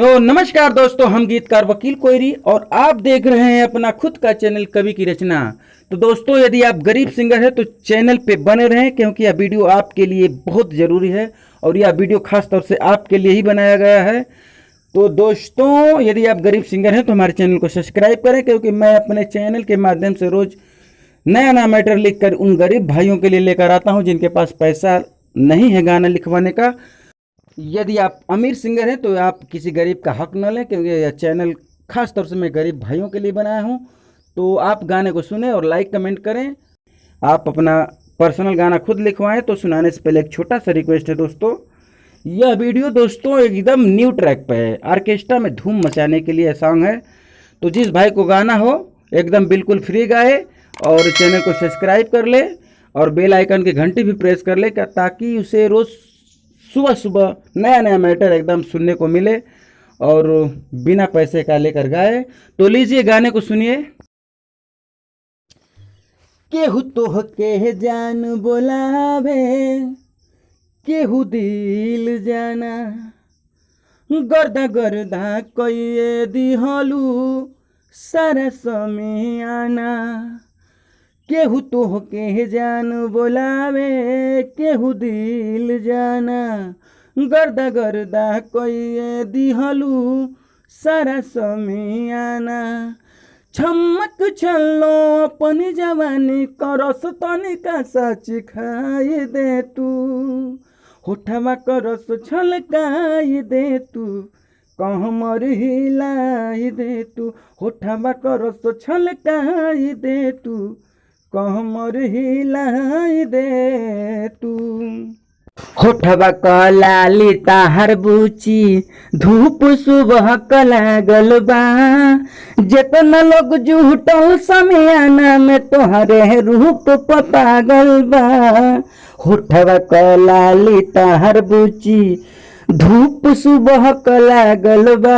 तो नमस्कार दोस्तों, हम गीतकार वकील कोयरी और आप देख रहे हैं अपना खुद का चैनल कवि की रचना। तो दोस्तों, यदि आप गरीब सिंगर हैं तो चैनल पे बने रहें, क्योंकि यह वीडियो आपके लिए बहुत ज़रूरी है और यह वीडियो खास तौर से आपके लिए ही बनाया गया है। तो दोस्तों, यदि आप गरीब सिंगर हैं तो हमारे चैनल को सब्सक्राइब करें, क्योंकि मैं अपने चैनल के माध्यम से रोज़ नया नया मैटर लिखकर उन गरीब भाइयों के लिए लेकर आता हूं जिनके पास पैसा नहीं है गाना लिखवाने का। यदि आप अमीर सिंगर हैं तो आप किसी गरीब का हक न लें, क्योंकि यह चैनल खास तौर से मैं गरीब भाइयों के लिए बनाया हूं। तो आप गाने को सुने और लाइक कमेंट करें। आप अपना पर्सनल गाना खुद लिखवाएं। तो सुनाने से पहले एक छोटा सा रिक्वेस्ट है दोस्तों, यह वीडियो दोस्तों एकदम न्यू ट्रैक पे है, ऑर्केस्ट्रा में धूम मचाने के लिए सॉन्ग है। तो जिस भाई को गाना हो एकदम बिल्कुल फ्री गाए और चैनल को सब्सक्राइब कर ले और बेल आइकन की घंटी भी प्रेस कर ले, ताकि उसे रोज़ सुबह सुबह नया नया मैटर एकदम सुनने को मिले और बिना पैसे का लेकर गाए। तो लीजिए गाने को सुनिए। केहू तोहके जान बोलावे, केहू दिल जाना, गर्दा गर्दा कइए दिहलू सारा समियाना। केहू तोहके जान बोलावे, केहू दिल जाना, गर्दा गर्दा कइए दिहलू सारा समियाना। छमक छलो अपनी जवानी करस तनिका सच खाई दे तू, होठवा करस छलकाई दे तू, कहमर हिलाई दे तू, होठवा करस छलकाई दे तू, कहमर हिलाई दे तू। होठवा कलाली ताहर बुची धूप सुबह लागल बा, जेतना लोग जुटल समियाना में तोहरे रूप पागल बा। होठवा कलाली ताहर बुची धूप सुबह लागल बा,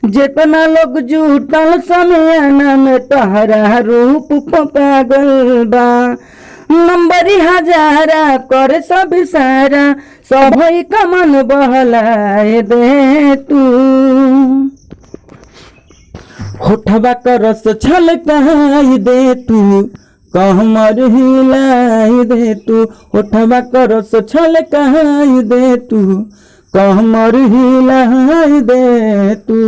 जेतना लोग जुटल समियाना में तोहरा रूप पागल बा। नंबरी हजारा कर सब सारा, सभई का मन बहलाए दे तू। होठवा का रस छलकाई दे तू, कहमर हिलाई दे तू, होठवा का रस छलकाई दे तू, कहमर हिलाई दे तू।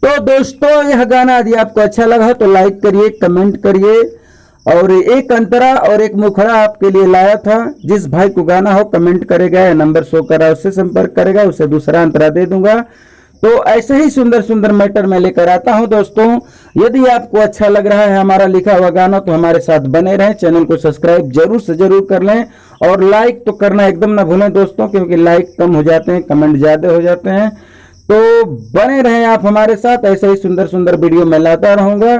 तो दोस्तों, यह गाना यदि आपको अच्छा लगा तो लाइक करिए, कमेंट करिए। और एक अंतरा और एक मुखड़ा आपके लिए लाया था। जिस भाई को गाना हो कमेंट करेगा या नंबर शो करा उससे संपर्क करेगा, उसे दूसरा अंतरा दे दूंगा। तो ऐसे ही सुंदर सुंदर मैटर मैं लेकर आता हूं दोस्तों। यदि आपको अच्छा लग रहा है हमारा लिखा हुआ गाना तो हमारे साथ बने रहें, चैनल को सब्सक्राइब जरूर से जरूर कर लें और लाइक तो करना एकदम ना भूलें दोस्तों, क्योंकि लाइक कम हो जाते हैं, कमेंट ज्यादा हो जाते हैं। तो बने रहें आप हमारे साथ, ऐसे ही सुंदर सुंदर वीडियो मैं लाता रहूंगा।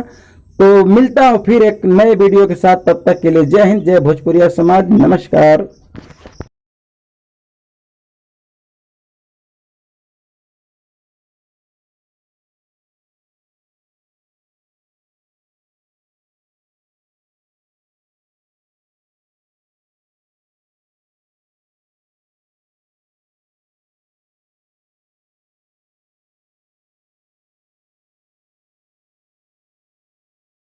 तो मिलता हूं फिर एक नए वीडियो के साथ, तब तक के लिए जय हिंद, जय भोजपुरिया समाज, नमस्कार।